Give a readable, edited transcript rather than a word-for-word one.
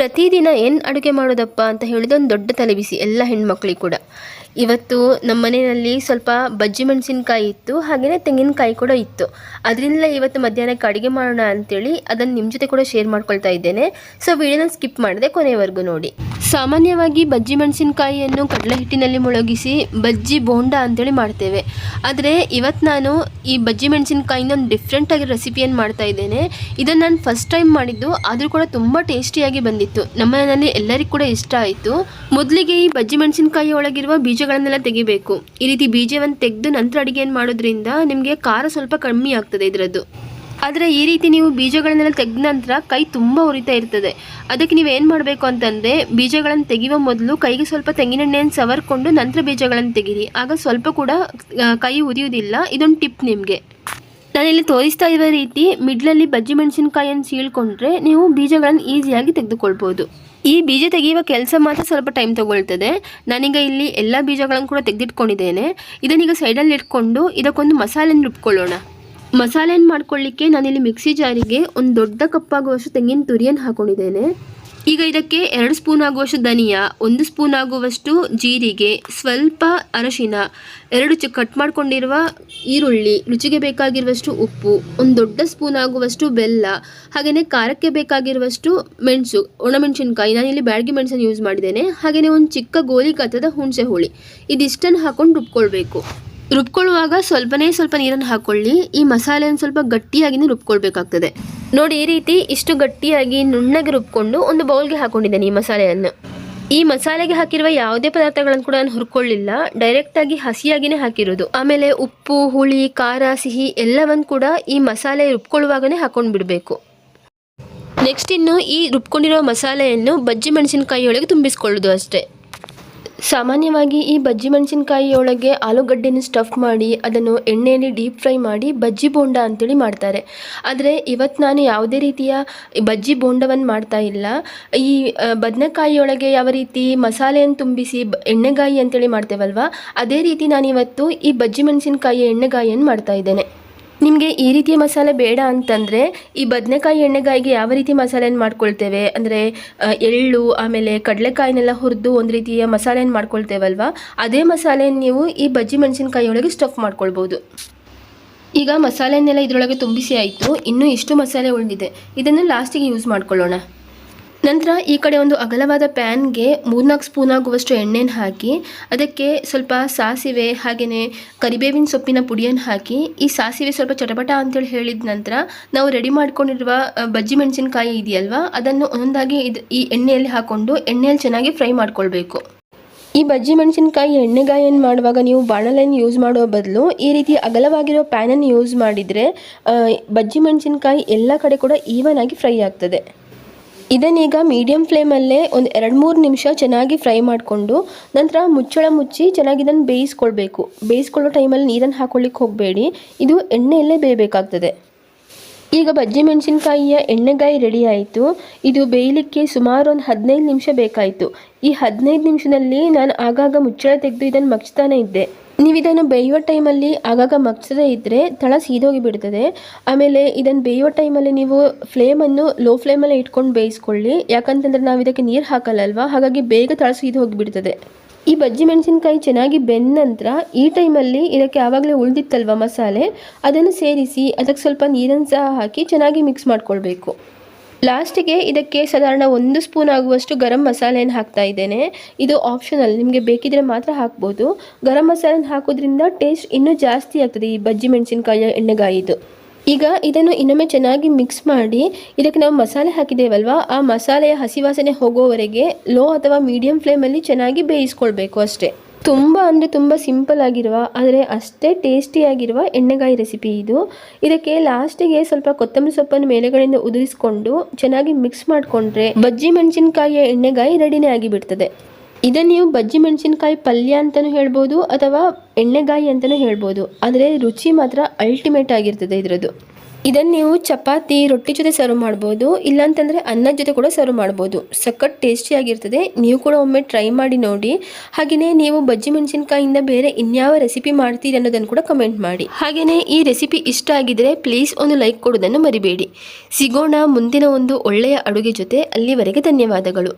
ಪ್ರತಿದಿನ ಏನು ಅಡುಗೆ ಮಾಡೋದಪ್ಪ ಅಂತ ಹೇಳಿದ್ರೆ ಒಂದು ದೊಡ್ಡ ತಲೆಬಿಸಿ ಎಲ್ಲ ಹೆಣ್ಮಕ್ಳಿಗೆ ಕೂಡ. ಇವತ್ತು ನಮ್ಮ ಮನೆಯಲ್ಲಿ ಸ್ವಲ್ಪ ಬಜ್ಜಿ ಮೆಣಸಿನ್ಕಾಯಿ ಇತ್ತು, ಹಾಗೆಯೇ ತೆಂಗಿನಕಾಯಿ ಕೂಡ ಇತ್ತು. ಅದರಿಂದ ಇವತ್ತು ಮಧ್ಯಾಹ್ನಕ್ಕೆ ಅಡುಗೆ ಮಾಡೋಣ ಅಂತೇಳಿ ಅದನ್ನು ನಿಮ್ಮ ಜೊತೆ ಕೂಡ ಶೇರ್ ಮಾಡ್ಕೊಳ್ತಾ ಇದ್ದೇನೆ. ಸೊ ವಿಡಿಯೋನ ಸ್ಕಿಪ್ ಮಾಡದೆ ಕೊನೆವರೆಗೂ ನೋಡಿ. ಸಾಮಾನ್ಯವಾಗಿ ಬಜ್ಜಿ ಮೆಣಸಿನಕಾಯಿಯನ್ನು ಕಡಲೆ ಹಿಟ್ಟಿನಲ್ಲಿ ಮುಳುಗಿಸಿ ಬಜ್ಜಿ ಬೋಂಡ ಅಂತೇಳಿ ಮಾಡ್ತೇವೆ. ಆದರೆ ಇವತ್ತು ನಾನು ಈ ಬಜ್ಜಿ ಮೆಣಸಿನಕಾಯಿನ ಒಂದು ಡಿಫ್ರೆಂಟಾಗಿ ರೆಸಿಪಿಯನ್ನು ಮಾಡ್ತಾ ಇದ್ದೇನೆ. ಇದನ್ನು ನಾನು ಫಸ್ಟ್ ಟೈಮ್ ಮಾಡಿದ್ದು, ಆದರೂ ಕೂಡ ತುಂಬ ಟೇಸ್ಟಿಯಾಗಿ ಬಂದಿತ್ತು. ನಮ್ಮ ಮನೆಯಲ್ಲಿ ಎಲ್ಲರಿಗೂ ಕೂಡ ಇಷ್ಟ ಆಯಿತು. ಮೊದಲಿಗೆ ಈ ಬಜ್ಜಿ ಮೆಣಸಿನಕಾಯಿ ಒಳಗಿರುವ ಬೀಜಗಳನ್ನೆಲ್ಲ ತೆಗಿಬೇಕು. ಈ ರೀತಿ ಬೀಜವನ್ನು ತೆಗೆದು ನಂತರ ಅಡುಗೆಯನ್ನು ಮಾಡೋದ್ರಿಂದ ನಿಮಗೆ ಖಾರ ಸ್ವಲ್ಪ ಕಮ್ಮಿ ಆಗ್ತದೆ ಇದರದ್ದು. ಆದರೆ ಈ ರೀತಿ ನೀವು ಬೀಜಗಳನ್ನೆಲ್ಲ ತೆಗೆದ ನಂತರ ಕೈ ತುಂಬ ಉರಿತಾ ಇರ್ತದೆ. ಅದಕ್ಕೆ ನೀವು ಏನು ಮಾಡಬೇಕು ಅಂತಂದರೆ, ಬೀಜಗಳನ್ನು ತೆಗೆಯುವ ಮೊದಲು ಕೈಗೆ ಸ್ವಲ್ಪ ತೆಂಗಿನೆಣ್ಣೆಯನ್ನು ಸವರ್ಕೊಂಡು ನಂತರ ಬೀಜಗಳನ್ನು ತೆಗೀರಿ. ಆಗ ಸ್ವಲ್ಪ ಕೂಡ ಕೈ ಉರಿಯುವುದಿಲ್ಲ. ಇದೊಂದು ಟಿಪ್ ನಿಮಗೆ. ನಾನಿಲ್ಲಿ ತೋರಿಸ್ತಾ ಇರೋ ರೀತಿ ಮಿಡ್ಲಲ್ಲಿ ಬಜ್ಜಿ ಮೆಣಸಿನಕಾಯಿಯನ್ನು ಸೀಳ್ಕೊಂಡ್ರೆ ನೀವು ಬೀಜಗಳನ್ನು ಈಸಿಯಾಗಿ ತೆಗೆದುಕೊಳ್ಬೋದು. ಈ ಬೀಜ ತೆಗೆಯುವ ಕೆಲಸ ಮಾತ್ರ ಸ್ವಲ್ಪ ಟೈಮ್ ತಗೊಳ್ತದೆ. ನಾನೀಗ ಇಲ್ಲಿ ಎಲ್ಲ ಬೀಜಗಳನ್ನು ಕೂಡ ತೆಗೆದಿಟ್ಕೊಂಡಿದ್ದೇನೆ. ಇದನ್ನೀಗ ಸೈಡಲ್ಲಿ ಇಟ್ಕೊಂಡು ಇದಕ್ಕೊಂದು ಮಸಾಲೆಯನ್ನು ರುಬ್ಕೊಳ್ಳೋಣ. ಮಸಾಲೆಯನ್ನು ಮಾಡ್ಕೊಳ್ಳಿಕ್ಕೆ ನಾನಿಲ್ಲಿ ಮಿಕ್ಸಿ ಜಾರಿಗೆ ಒಂದು ದೊಡ್ಡ ಕಪ್ಪಾಗುವಷ್ಟು ತೆಂಗಿನ ತುರಿಯನ್ನು ಹಾಕೊಂಡಿದ್ದೇನೆ. ಈಗ ಇದಕ್ಕೆ 2 ಸ್ಪೂನ್ ಆಗುವಷ್ಟು ಧನಿಯಾ, 1 ಸ್ಪೂನ್ ಆಗುವಷ್ಟು ಜೀರಿಗೆ, ಸ್ವಲ್ಪ ಅರಶಿನ, 2 ಕಟ್ ಮಾಡ್ಕೊಂಡಿರುವ ಈರುಳ್ಳಿ, ರುಚಿಗೆ ಬೇಕಾಗಿರುವಷ್ಟು ಉಪ್ಪು, ಒಂದು ದೊಡ್ಡ ಸ್ಪೂನ್ ಆಗುವಷ್ಟು ಬೆಲ್ಲ, ಹಾಗೆಯೇ ಖಾರಕ್ಕೆ ಬೇಕಾಗಿರುವಷ್ಟು ಮೆಣಸು, ಒಣಮೆಣಸಿನ್ಕಾಯಿ, ನಾನಿಲ್ಲಿ ಬ್ಯಾಡಗಿ ಮೆಣಸನ್ನು ಯೂಸ್ ಮಾಡಿದ್ದೇನೆ, ಹಾಗೆಯೇ ಒಂದು ಚಿಕ್ಕ ಗೋಲಿ ಗಾತ್ರದ ಹುಣಸೆ ಹುಳಿ. ಇದಿಷ್ಟನ್ನು ಹಾಕೊಂಡು ರುಬ್ಕೊಳ್ಬೇಕು. ರುಬ್ಕೊಳ್ಳುವಾಗ ಸ್ವಲ್ಪ ನೀರನ್ನು ಹಾಕ್ಕೊಳ್ಳಿ. ಈ ಮಸಾಲೆಯನ್ನು ಸ್ವಲ್ಪ ಗಟ್ಟಿಯಾಗಿಯೇ ರುಬ್ಕೊಳ್ಬೇಕಾಗ್ತದೆ. ನೋಡಿ, ಈ ರೀತಿ ಇಷ್ಟು ಗಟ್ಟಿಯಾಗಿ ನುಣ್ಣಗೆ ರುಬ್ಕೊಂಡು ಒಂದು ಬೌಲ್ಗೆ ಹಾಕೊಂಡಿದ್ದೇನೆ ಈ ಮಸಾಲೆಯನ್ನು. ಈ ಮಸಾಲೆಗೆ ಹಾಕಿರುವ ಯಾವುದೇ ಪದಾರ್ಥಗಳನ್ನು ಕೂಡ ನಾನು ಹುರ್ಕೊಳ್ಳಿಲ್ಲ, ಡೈರೆಕ್ಟಾಗಿ ಹಸಿಯಾಗಿಯೇ ಹಾಕಿರೋದು. ಆಮೇಲೆ ಉಪ್ಪು, ಹುಳಿ, ಖಾರ, ಸಿಹಿ ಎಲ್ಲವನ್ನು ಕೂಡ ಈ ಮಸಾಲೆ ರುಬ್ಕೊಳ್ಳುವಾಗನೇ ಹಾಕೊಂಡು ಬಿಡಬೇಕು. ನೆಕ್ಸ್ಟ್ ಇನ್ನು ಈ ರುಬ್ಕೊಂಡಿರೋ ಮಸಾಲೆಯನ್ನು ಬಜ್ಜಿ ಮೆಣಸಿನಕಾಯಿ ಒಳಗೆ ತುಂಬಿಸ್ಕೊಳ್ಳೋದು ಅಷ್ಟೇ. ಸಾಮಾನ್ಯವಾಗಿ ಈ ಬಜ್ಜಿ ಮೆಣಸಿನಕಾಯಿಯೊಳಗೆ ಆಲೂಗಡ್ಡೆಯನ್ನು ಸ್ಟಫ್ ಮಾಡಿ ಅದನ್ನು ಎಣ್ಣೆಯಲ್ಲಿ ಡೀಪ್ ಫ್ರೈ ಮಾಡಿ ಬಜ್ಜಿ ಬೋಂಡ ಅಂತೇಳಿ ಮಾಡ್ತಾರೆ. ಆದರೆ ಇವತ್ತು ನಾನು ಯಾವುದೇ ರೀತಿಯ ಬಜ್ಜಿ ಬೋಂಡವನ್ನು ಮಾಡ್ತಾ ಇಲ್ಲ. ಈ ಬದನೆಕಾಯಿಯೊಳಗೆ ಯಾವ ರೀತಿ ಮಸಾಲೆಯನ್ನು ತುಂಬಿಸಿ ಎಣ್ಣೆಗಾಯಿ ಅಂತೇಳಿ ಮಾಡ್ತೇವಲ್ವ, ಅದೇ ರೀತಿ ನಾನಿವತ್ತು ಈ ಬಜ್ಜಿ ಮೆಣಸಿನಕಾಯಿ ಎಣ್ಣೆಗಾಯಿಯನ್ನು ಮಾಡ್ತಾ ಇದ್ದೇನೆ. ನಿಮಗೆ ಈ ರೀತಿಯ ಮಸಾಲೆ ಬೇಡ ಅಂತಂದರೆ ಈ ಬದನೆಕಾಯಿ ಎಣ್ಣೆಗಾಯಿಗೆ ಯಾವ ರೀತಿ ಮಸಾಲೆಯನ್ನು ಮಾಡ್ಕೊಳ್ತೇವೆ ಅಂದರೆ ಎಳ್ಳು ಆಮೇಲೆ ಕಡಲೆಕಾಯಿನೆಲ್ಲ ಹುರಿದು ಒಂದು ರೀತಿಯ ಮಸಾಲೆಯನ್ನು ಮಾಡ್ಕೊಳ್ತೇವಲ್ವ, ಅದೇ ಮಸಾಲೆಯನ್ನು ನೀವು ಈ ಬಜ್ಜಿ ಮೆಣಸಿನಕಾಯಿ ಒಳಗೆ ಸ್ಟಫ್ ಮಾಡ್ಕೊಳ್ಬೋದು. ಈಗ ಮಸಾಲೆಯನ್ನೆಲ್ಲ ಇದರೊಳಗೆ ತುಂಬಿಸಿ ಆಯಿತು. ಇನ್ನೂ ಇಷ್ಟು ಮಸಾಲೆ ಉಳಿದಿದೆ, ಇದನ್ನು ಲಾಸ್ಟಿಗೆ ಯೂಸ್ ಮಾಡ್ಕೊಳ್ಳೋಣ. ನಂತರ ಈ ಕಡೆ ಒಂದು ಅಗಲವಾದ ಪ್ಯಾನ್ಗೆ 3-4 ಸ್ಪೂನ್ ಆಗುವಷ್ಟು ಎಣ್ಣೆಯನ್ನು ಹಾಕಿ ಅದಕ್ಕೆ ಸ್ವಲ್ಪ ಸಾಸಿವೆ ಹಾಗೆಯೇ ಕರಿಬೇವಿನ ಸೊಪ್ಪಿನ ಪುಡಿಯನ್ನು ಹಾಕಿ, ಈ ಸಾಸಿವೆ ಸ್ವಲ್ಪ ಚಟಪಟ ಅಂತೇಳಿ ಹೇಳಿದ ನಂತರ ನಾವು ರೆಡಿ ಮಾಡ್ಕೊಂಡಿರುವ ಬಜ್ಜಿ ಮೆಣಸಿನಕಾಯಿ ಇದೆಯಲ್ವ, ಅದನ್ನು ಒಂದೊಂದಾಗಿ ಈ ಎಣ್ಣೆಯಲ್ಲಿ ಹಾಕ್ಕೊಂಡು ಎಣ್ಣೆಯಲ್ಲಿ ಚೆನ್ನಾಗಿ ಫ್ರೈ ಮಾಡ್ಕೊಳ್ಬೇಕು. ಈ ಬಜ್ಜಿ ಮೆಣಸಿನಕಾಯಿ ಎಣ್ಣೆಗಾಯಿಯನ್ನು ಮಾಡುವಾಗ ನೀವು ಬಾಣಲೆಯನ್ನು ಯೂಸ್ ಮಾಡುವ ಬದಲು ಈ ರೀತಿ ಅಗಲವಾಗಿರೋ ಪ್ಯಾನನ್ನು ಯೂಸ್ ಮಾಡಿದರೆ ಬಜ್ಜಿ ಮೆಣಸಿನಕಾಯಿ ಎಲ್ಲ ಕಡೆ ಕೂಡ ಈವನ್ ಆಗಿ ಫ್ರೈ ಆಗ್ತದೆ. ಇದನ್ನೀಗ ಮೀಡಿಯಮ್ ಫ್ಲೇಮಲ್ಲೇ ಒಂದು 2-3 ನಿಮಿಷ ಚೆನ್ನಾಗಿ ಫ್ರೈ ಮಾಡಿಕೊಂಡು ನಂತರ ಮುಚ್ಚಳ ಮುಚ್ಚಿ ಚೆನ್ನಾಗಿ ಇದನ್ನು ಬೇಯಿಸ್ಕೊಳ್ಬೇಕು. ಬೇಯಿಸ್ಕೊಳ್ಳೋ ಟೈಮಲ್ಲಿ ನೀರನ್ನು ಹಾಕೊಳ್ಳಿಕ್ಕೆ ಹೋಗಬೇಡಿ, ಇದು ಎಣ್ಣೆಯಲ್ಲೇ ಬೇಯಬೇಕಾಗ್ತದೆ. ಈಗ ಬಜ್ಜಿ ಮೆಣಸಿನಕಾಯಿಯ ಎಣ್ಣೆಗಾಯಿ ರೆಡಿ ಆಯಿತು. ಇದು ಬೇಯಲಿಕ್ಕೆ ಸುಮಾರು ಒಂದು 15 ನಿಮಿಷ ಬೇಕಾಯಿತು. ಈ 15 ನಿಮಿಷದಲ್ಲಿ ನಾನು ಆಗಾಗ ಮುಚ್ಚಳ ತೆಗೆದು ಇದನ್ನು ಮಗ್ಚ್ತಾನೆ ಇದ್ದೆ. ನೀವು ಇದನ್ನು ಬೇಯುವ ಟೈಮಲ್ಲಿ ಆಗಾಗ ಮಗ್ಚದೇ ಇದ್ದರೆ ತಳ ಸೀದೋಗಿ ಬಿಡ್ತದೆ. ಆಮೇಲೆ ಇದನ್ನು ಬೇಯುವ ಟೈಮಲ್ಲಿ ನೀವು ಫ್ಲೇಮನ್ನು ಲೋ ಫ್ಲೇಮಲ್ಲೇ ಇಟ್ಕೊಂಡು ಬೇಯಿಸ್ಕೊಳ್ಳಿ. ಯಾಕಂತಂದರೆ ನಾವು ಇದಕ್ಕೆ ನೀರು ಹಾಕಲ್ಲಲ್ವ, ಹಾಗಾಗಿ ಬೇಗ ತಳ ಸೀದು ಹೋಗಿಬಿಡ್ತದೆ. ಈ ಬಜ್ಜಿ ಮೆಣಸಿನಕಾಯಿ ಚೆನ್ನಾಗಿ ಬೆಂದ ನಂತರ ಈ ಟೈಮಲ್ಲಿ ಇದಕ್ಕೆ ಆವಾಗಲೇ ಉಳಿದಿತ್ತಲ್ವ ಮಸಾಲೆ, ಅದನ್ನು ಸೇರಿಸಿ ಅದಕ್ಕೆ ಸ್ವಲ್ಪ ನೀರನ್ನು ಸಹ ಹಾಕಿ ಚೆನ್ನಾಗಿ ಮಿಕ್ಸ್ ಮಾಡ್ಕೊಳ್ಬೇಕು. ಲಾಸ್ಟಿಗೆ ಇದಕ್ಕೆ ಸಾಧಾರಣ 1 ಸ್ಪೂನ್ ಆಗುವಷ್ಟು ಗರಂ ಮಸಾಲೆಯನ್ನು ಹಾಕ್ತಾ ಇದ್ದೇನೆ. ಇದು ಆಪ್ಷನಲ್, ನಿಮಗೆ ಬೇಕಿದ್ರೆ ಮಾತ್ರ ಹಾಕ್ಬೋದು. ಗರಂ ಮಸಾಲೆಯನ್ನು ಹಾಕೋದ್ರಿಂದ ಟೇಸ್ಟ್ ಇನ್ನೂ ಜಾಸ್ತಿ ಆಗ್ತದೆ ಈ ಬಜ್ಜಿ ಮೆಣಸಿನಕಾಯಿಯ ಎಣ್ಣೆಗಾಯಿದು. ಈಗ ಇದನ್ನು ಇನ್ನೊಮ್ಮೆ ಚೆನ್ನಾಗಿ ಮಿಕ್ಸ್ ಮಾಡಿ ಇದಕ್ಕೆ ನಾವು ಮಸಾಲೆ ಹಾಕಿದ್ದೇವಲ್ವ, ಆ ಮಸಾಲೆಯ ಹಸಿ ವಾಸನೆ ಹೋಗೋವರೆಗೆ ಲೋ ಅಥವಾ ಮೀಡಿಯಂ ಫ್ಲೇಮಲ್ಲಿ ಚೆನ್ನಾಗಿ ಬೇಯಿಸ್ಕೊಳ್ಬೇಕು ಅಷ್ಟೇ. ತುಂಬ ಅಂದರೆ ತುಂಬ ಸಿಂಪಲ್ ಆಗಿರುವ ಆದರೆ ಅಷ್ಟೇ ಟೇಸ್ಟಿಯಾಗಿರುವ ಎಣ್ಣೆಗಾಯಿ ರೆಸಿಪಿ ಇದು. ಇದಕ್ಕೆ ಲಾಸ್ಟಿಗೆ ಸ್ವಲ್ಪ ಕೊತ್ತಂಬರಿ ಸೊಪ್ಪನ್ನು ಮೇಲೆಗಡೆಯಿಂದ ಉದುರಿಸ್ಕೊಂಡು ಚೆನ್ನಾಗಿ ಮಿಕ್ಸ್ ಮಾಡಿಕೊಂಡ್ರೆ ಬಜ್ಜಿ ಮೆಣಸಿನಕಾಯಿಯ ಎಣ್ಣೆಗಾಯಿ ರೆಡಿನೇ ಆಗಿಬಿಡ್ತದೆ. ಇದನ್ನು ನೀವು ಬಜ್ಜಿ ಮೆಣಸಿನಕಾಯಿ ಪಲ್ಯ ಅಂತಲೂ ಹೇಳ್ಬೋದು ಅಥವಾ ಎಣ್ಣೆಗಾಯಿ ಅಂತಲೂ ಹೇಳ್ಬೋದು, ಆದರೆ ರುಚಿ ಮಾತ್ರ ಅಲ್ಟಿಮೇಟ್ ಆಗಿರ್ತದೆ ಇದರದ್ದು. ಇದನ್ನು ನೀವು ಚಪಾತಿ ರೊಟ್ಟಿ ಜೊತೆ ಸರ್ವ್ ಮಾಡ್ಬೋದು, ಇಲ್ಲಾಂತಂದರೆ ಅನ್ನದ ಜೊತೆ ಕೂಡ ಸರ್ವ್ ಮಾಡ್ಬೋದು. ಸಖತ್ ಟೇಸ್ಟಿಯಾಗಿರ್ತದೆ. ನೀವು ಕೂಡ ಒಮ್ಮೆ ಟ್ರೈ ಮಾಡಿ ನೋಡಿ. ಹಾಗೆಯೇ ನೀವು ಬಜ್ಜಿ ಮೆಣಸಿನ್ಕಾಯಿಂದ ಬೇರೆ ಇನ್ಯಾವ ರೆಸಿಪಿ ಮಾಡ್ತೀರಿ ಅನ್ನೋದನ್ನು ಕೂಡ ಕಮೆಂಟ್ ಮಾಡಿ. ಹಾಗೆಯೇ ಈ ರೆಸಿಪಿ ಇಷ್ಟ ಆಗಿದ್ರೆ ಪ್ಲೀಸ್ ಒಂದು ಲೈಕ್ ಕೊಡೋದನ್ನು ಮರಿಬೇಡಿ. ಸಿಗೋಣ ಮುಂದಿನ ಒಂದು ಒಳ್ಳೆಯ ಅಡುಗೆ ಜೊತೆ. ಅಲ್ಲಿವರೆಗೆ ಧನ್ಯವಾದಗಳು.